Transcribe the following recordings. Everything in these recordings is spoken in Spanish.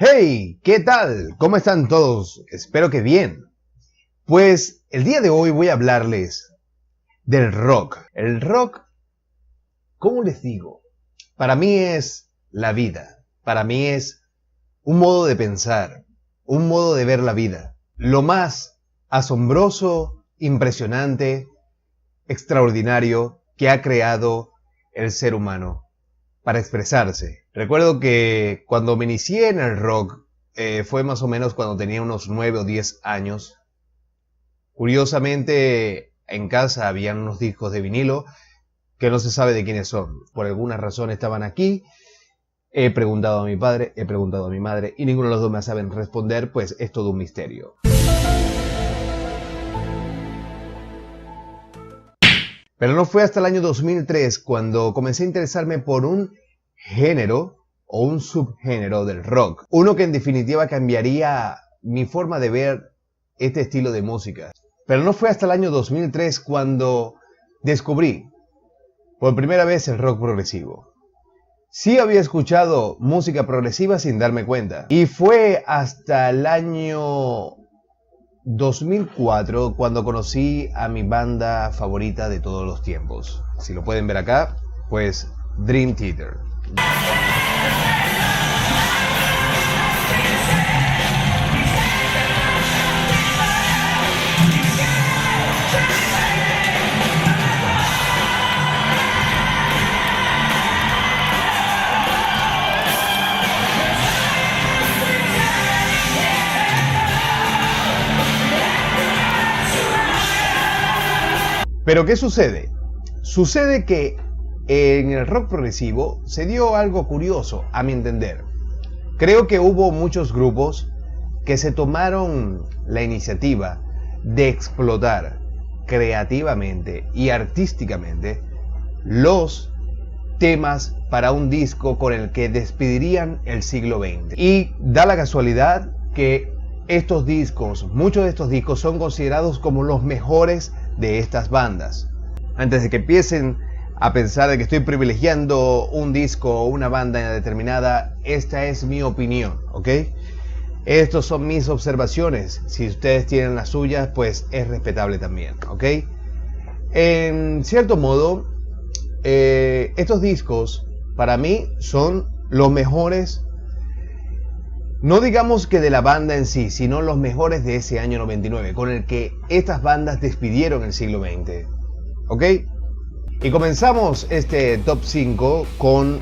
Hey, ¿qué tal? ¿Cómo están todos? Espero que bien. Pues el día de hoy voy a hablarles del rock. El rock, ¿cómo les digo? Para mí es la vida. Para mí es un modo de pensar, un modo de ver la vida. Lo más asombroso, impresionante, extraordinario que ha creado el ser humano para expresarse. Recuerdo que cuando me inicié en el rock, fue más o menos cuando tenía unos 9 o 10 años. Curiosamente, en casa habían unos discos de vinilo que no se sabe de quiénes son. Por alguna razón estaban aquí. He preguntado a mi padre, he preguntado a mi madre y ninguno de los dos me saben responder, pues es todo un misterio. Pero no fue hasta el año 2003 cuando comencé a interesarme por un género o un subgénero del rock. Uno que en definitiva cambiaría mi forma de ver este estilo de música. Pero no fue hasta el año 2003 cuando descubrí por primera vez el rock progresivo. Sí había escuchado música progresiva sin darme cuenta. Y fue hasta el año 2004 cuando conocí a mi banda favorita de todos los tiempos. Si lo pueden ver acá, pues Dream Theater. Pero ¿qué sucede? Sucede que en el rock progresivo se dio algo curioso, a mi entender. Creo que hubo muchos grupos que se tomaron la iniciativa de explotar creativamente y artísticamente los temas para un disco con el que despedirían el siglo XX. Y da la casualidad que estos discos, muchos de estos discos son considerados como los mejores de estas bandas. Antes de que empiecen a pensar de que estoy privilegiando un disco o una banda determinada, esta es mi opinión, ¿ok? Estos son mis observaciones. Si ustedes tienen las suyas, pues es respetable también, ¿ok? En cierto modo, estos discos para mí son los mejores, no digamos que de la banda en sí, sino los mejores de ese año 99, con el que estas bandas despidieron el siglo XX, ¿ok? Y comenzamos este top 5 con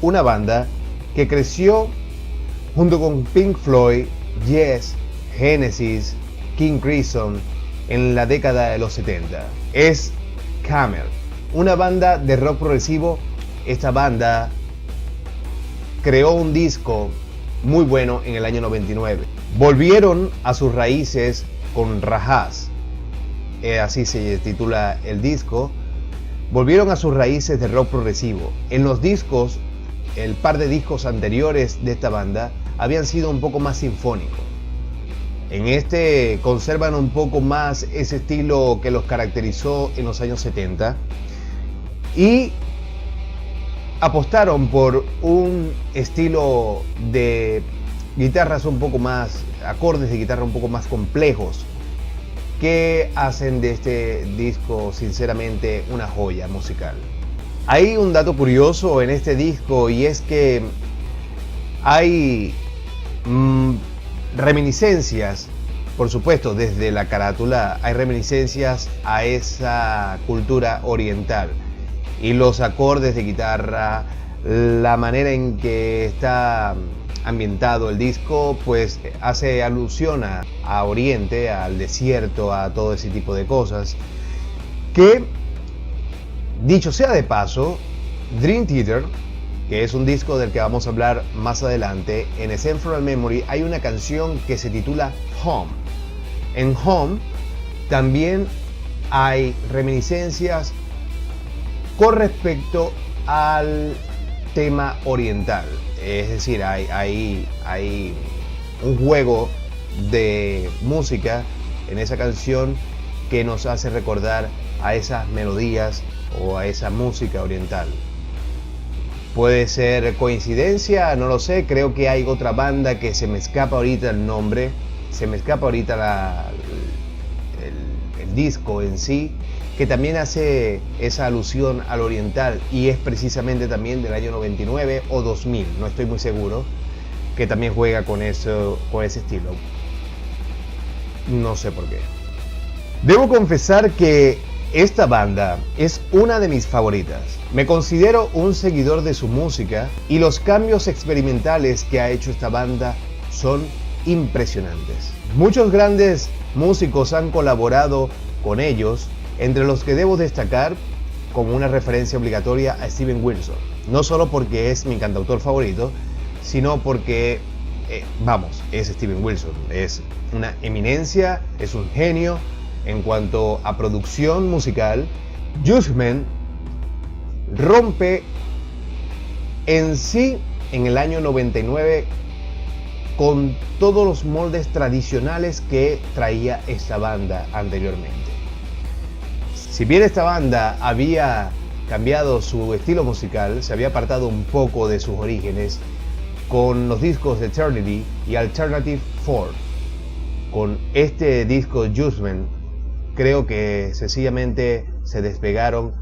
una banda que creció junto con Pink Floyd, Yes, Genesis, King Crimson en la década de los 70. Es Camel, una banda de rock progresivo. Esta banda creó un disco muy bueno en el año 99. Volvieron a sus raíces con Rajaz, así se titula el disco. Volvieron a sus raíces de rock progresivo. En los discos, el par de discos anteriores de esta banda habían sido un poco más sinfónicos. En este conservan un poco más ese estilo que los caracterizó en los años 70 y apostaron por un estilo de guitarras un poco más, acordes de guitarra un poco más complejos, que hacen de este disco sinceramente una joya musical. Hay un dato curioso en este disco y es que hay reminiscencias, por supuesto desde la carátula hay reminiscencias a esa cultura oriental. Y los acordes de guitarra, la manera en que está ambientado el disco, pues hace alusión a Oriente, al desierto, a todo ese tipo de cosas. Que, dicho sea de paso, Dream Theater, que es un disco del que vamos a hablar más adelante, en Eccentric Memory hay una canción que se titula Home. En Home también hay reminiscencias con respecto al tema oriental, es decir, hay un juego de música en esa canción que nos hace recordar a esas melodías o a esa música oriental. Puede ser coincidencia, no lo sé. Creo que hay otra banda que se me escapa ahorita el nombre, se me escapa ahorita el disco en sí, que también hace esa alusión al oriental y es precisamente también del año 99 o 2000, no estoy muy seguro, que también juega con eso, con ese estilo. No sé por qué. Debo confesar que esta banda es una de mis favoritas. Me considero un seguidor de su música y los cambios experimentales que ha hecho esta banda son impresionantes. Muchos grandes músicos han colaborado con ellos, entre los que debo destacar como una referencia obligatoria a Steven Wilson. No solo porque es mi cantautor favorito, sino porque, es Steven Wilson. Es una eminencia, es un genio en cuanto a producción musical. Judgment rompe en sí en el año 99 con todos los moldes tradicionales que traía esta banda anteriormente. Si bien esta banda había cambiado su estilo musical, se había apartado un poco de sus orígenes con los discos de Eternity y Alternative 4. Con este disco Judgment, creo que sencillamente se despegaron,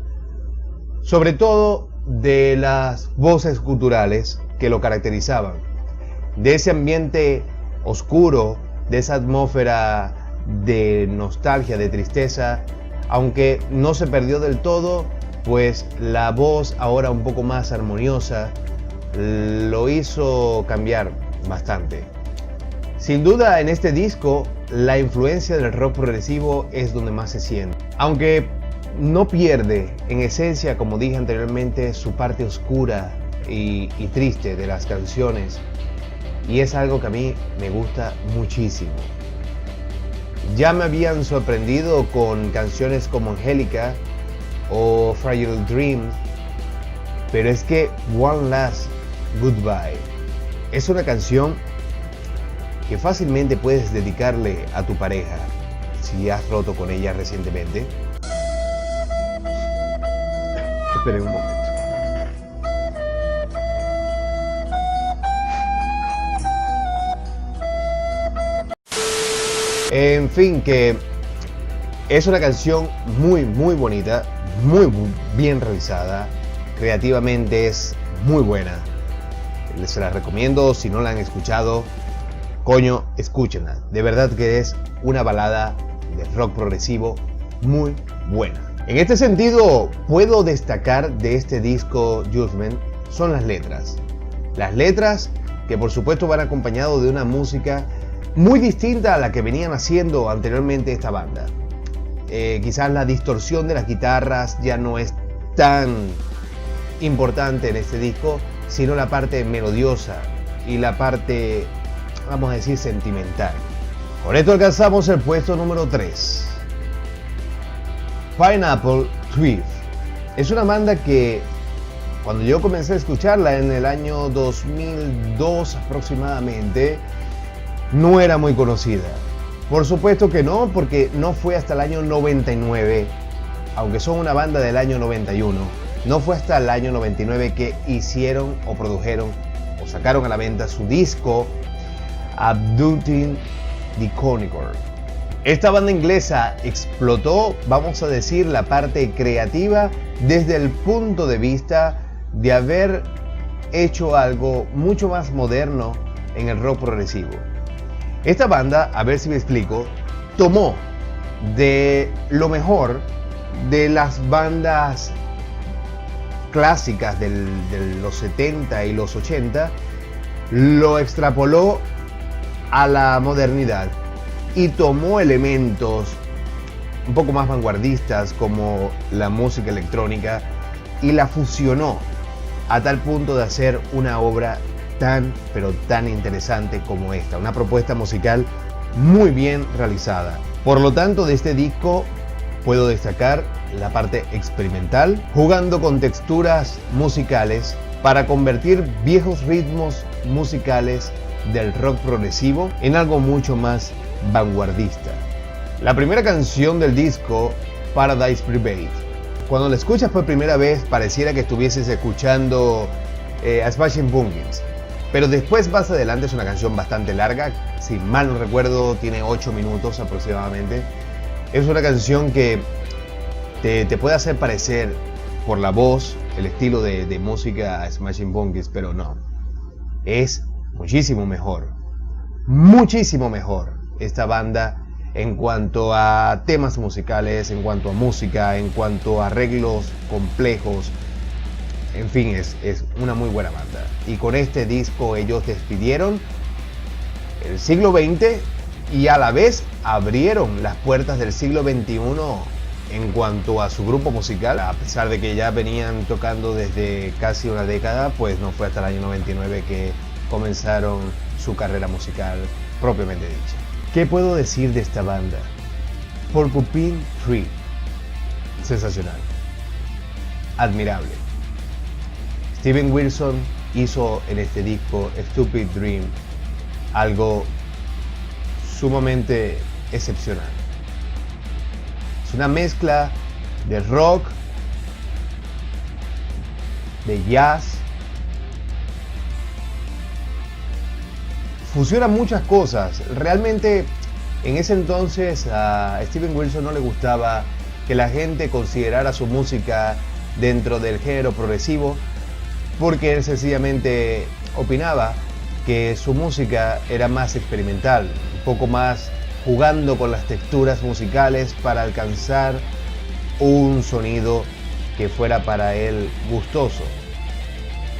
sobre todo de las voces guturales que lo caracterizaban, de ese ambiente oscuro, de esa atmósfera de nostalgia, de tristeza. Aunque no se perdió del todo, pues la voz ahora un poco más armoniosa lo hizo cambiar bastante. Sin duda en este disco la influencia del rock progresivo es donde más se siente. Aunque no pierde en esencia, como dije anteriormente, su parte oscura y triste de las canciones. Y es algo que a mí me gusta muchísimo. Ya me habían sorprendido con canciones como Angélica o Fragile Dream, pero es que One Last Goodbye es una canción que fácilmente puedes dedicarle a tu pareja si has roto con ella recientemente. Esperen un momento. En fin, que es una canción muy bonita, muy bien realizada, creativamente es muy buena. Les la recomiendo, si no la han escuchado, coño, escúchenla. De verdad que es una balada de rock progresivo muy buena. En este sentido, puedo destacar de este disco Judgment son las letras. Las letras que por supuesto van acompañado de una música muy distinta a la que venían haciendo anteriormente esta banda. Quizás la distorsión de las guitarras ya no es tan importante en este disco, sino la parte melodiosa y la parte, vamos a decir, sentimental. Con esto alcanzamos el puesto número 3. Pineapple Twist. Es una banda que cuando yo comencé a escucharla en el año 2002 aproximadamente, no era muy conocida. Por supuesto que no, porque no fue hasta el año 99, aunque son una banda del año 91, no fue hasta el año 99 que hicieron o produjeron o sacaron a la venta su disco Abducting the Conicore. Esta banda inglesa explotó, vamos a decir, la parte creativa desde el punto de vista de haber hecho algo mucho más moderno en el rock progresivo. Esta banda, a ver si me explico, tomó de lo mejor de las bandas clásicas de los 70 y los 80, lo extrapoló a la modernidad y tomó elementos un poco más vanguardistas como la música electrónica y la fusionó a tal punto de hacer una obra pero tan interesante como esta, una propuesta musical muy bien realizada. Por lo tanto, de este disco puedo destacar la parte experimental, jugando con texturas musicales para convertir viejos ritmos musicales del rock progresivo en algo mucho más vanguardista. La primera canción del disco, Paradise Private. Cuando la escuchas por primera vez pareciera que estuvieses escuchando a Smashing Pumpkins. Pero después, más adelante, es una canción bastante larga, si mal no recuerdo tiene 8 minutos aproximadamente. Es una canción que te puede hacer parecer por la voz, el estilo de música a Smashing Pumpkins, pero no. Es muchísimo mejor esta banda en cuanto a temas musicales, en cuanto a música, en cuanto a arreglos complejos. En fin, es una muy buena banda. Y con este disco ellos despidieron el siglo XX y a la vez abrieron las puertas del siglo XXI en cuanto a su grupo musical. A pesar de que ya venían tocando desde casi una década, pues no fue hasta el año 99 que comenzaron su carrera musical propiamente dicha. ¿Qué puedo decir de esta banda? Porcupine Tree, sensacional, admirable. Steven Wilson hizo en este disco Stupid Dream algo sumamente excepcional. Es una mezcla de rock, de jazz, fusiona muchas cosas. Realmente en ese entonces a Steven Wilson no le gustaba que la gente considerara su música dentro del género progresivo, porque él sencillamente opinaba que su música era más experimental, un poco más jugando con las texturas musicales para alcanzar un sonido que fuera para él gustoso.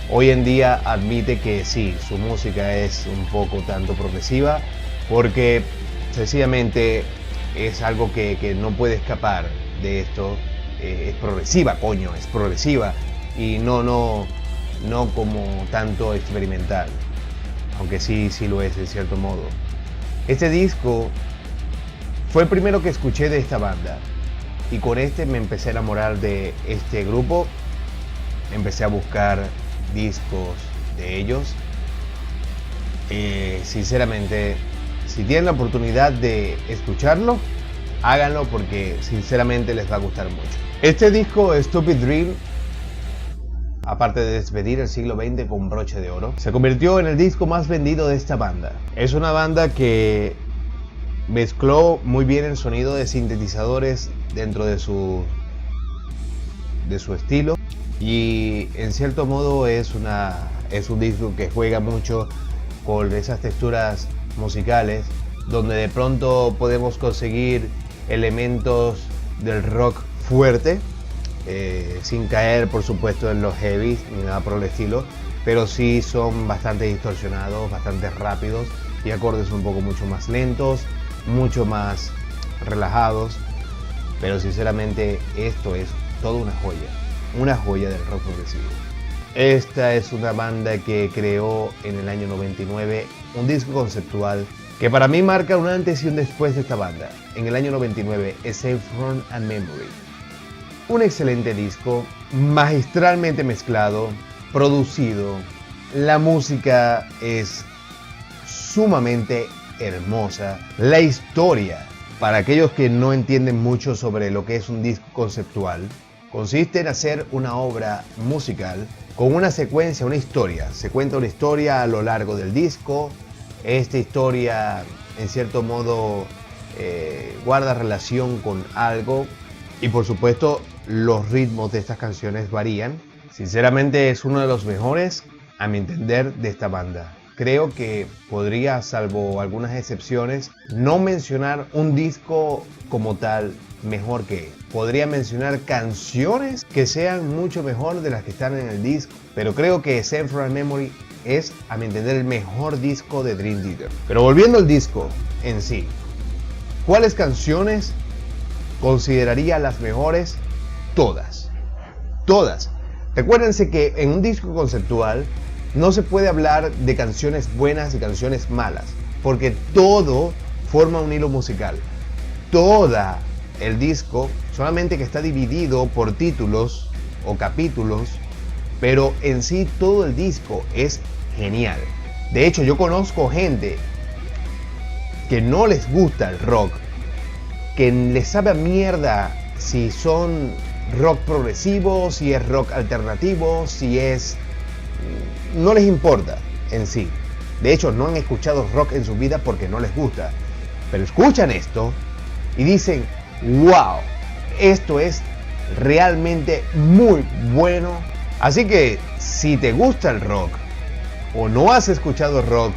Hoy en día admite que sí, su música es un poco tanto progresiva, porque sencillamente es algo que no puede escapar de esto. Es progresiva, coño, es progresiva, y no como tanto experimental, aunque sí lo es de cierto modo. Este disco fue el primero que escuché de esta banda, y con este me empecé a enamorar de este grupo. Empecé a buscar discos de ellos. Sinceramente, si tienen la oportunidad de escucharlo, háganlo, porque sinceramente les va a gustar mucho. Este disco, Stupid Dream, aparte de despedir el siglo XX con broche de oro, se convirtió en el disco más vendido de esta banda. Es una banda que mezcló muy bien el sonido de sintetizadores dentro de su estilo, y en cierto modo es un disco que juega mucho con esas texturas musicales, donde de pronto podemos conseguir elementos del rock fuerte, sin caer por supuesto en los heavies ni nada por el estilo, pero sí son bastante distorsionados, bastante rápidos, y acordes un poco mucho más lentos, mucho más relajados. Pero sinceramente esto es toda una joya del rock progresivo. Esta es una banda que creó en el año 99 un disco conceptual que para mí marca un antes y un después de esta banda. En el año 99 es Saffron and Memory. Un excelente disco, magistralmente mezclado, producido. La música es sumamente hermosa. La historia, para aquellos que no entienden mucho sobre lo que es un disco conceptual, consiste en hacer una obra musical con una secuencia, una historia. Se cuenta una historia a lo largo del disco. Esta historia, en cierto modo, guarda relación con algo, y por supuesto los ritmos de estas canciones varían. Sinceramente es uno de los mejores, a mi entender, de esta banda. Creo que podría, salvo algunas excepciones, no mencionar un disco como tal mejor que él. Podría mencionar canciones que sean mucho mejor de las que están en el disco, pero creo que Saffron and Memory es, a mi entender, el mejor disco de Dream Theater. Pero volviendo al disco en sí, ¿cuáles canciones consideraría las mejores? Todas. Recuérdense que en un disco conceptual no se puede hablar de canciones buenas y canciones malas, porque todo forma un hilo musical. Toda el disco, solamente que está dividido por títulos o capítulos, pero en sí todo el disco es genial. De hecho, yo conozco gente que no les gusta el rock, que les sabe a mierda si son rock progresivo, si es rock alternativo, si es no les importa en sí. De hecho, no han escuchado rock en su vida porque no les gusta. Pero escuchan esto y dicen, wow, esto es realmente muy bueno. Así que si te gusta el rock o no has escuchado rock,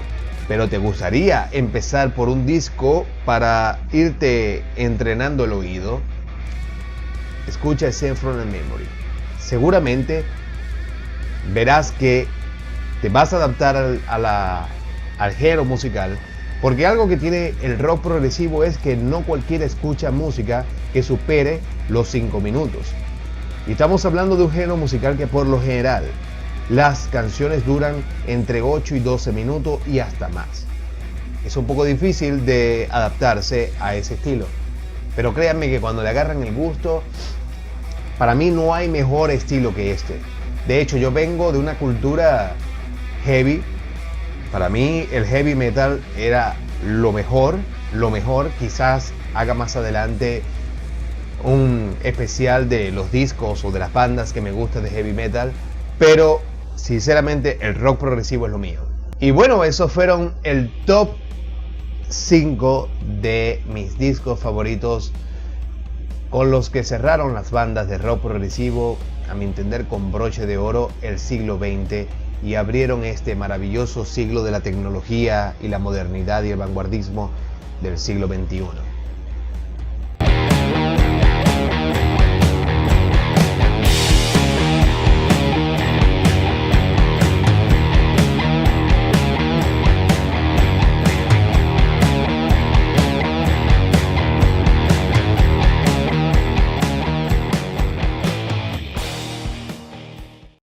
pero te gustaría empezar por un disco para irte entrenando el oído, escucha Send From The Memory. Seguramente verás que te vas a adaptar al género musical, porque algo que tiene el rock progresivo es que no cualquiera escucha música que supere los 5 minutos. Y estamos hablando de un género musical que por lo general las canciones duran entre 8 y 12 minutos y hasta más. Es un poco difícil de adaptarse a ese estilo, pero créanme que cuando le agarran el gusto, para mí no hay mejor estilo que este. De hecho, yo vengo de una cultura heavy. Para mí el heavy metal era lo mejor. Quizás haga más adelante un especial de los discos o de las bandas que me gustan de heavy metal, pero sinceramente el rock progresivo es lo mío. Y bueno, esos fueron el top 5 de mis discos favoritos, con los que cerraron las bandas de rock progresivo, a mi entender con broche de oro, el siglo XX, y abrieron este maravilloso siglo de la tecnología y la modernidad y el vanguardismo del siglo XXI.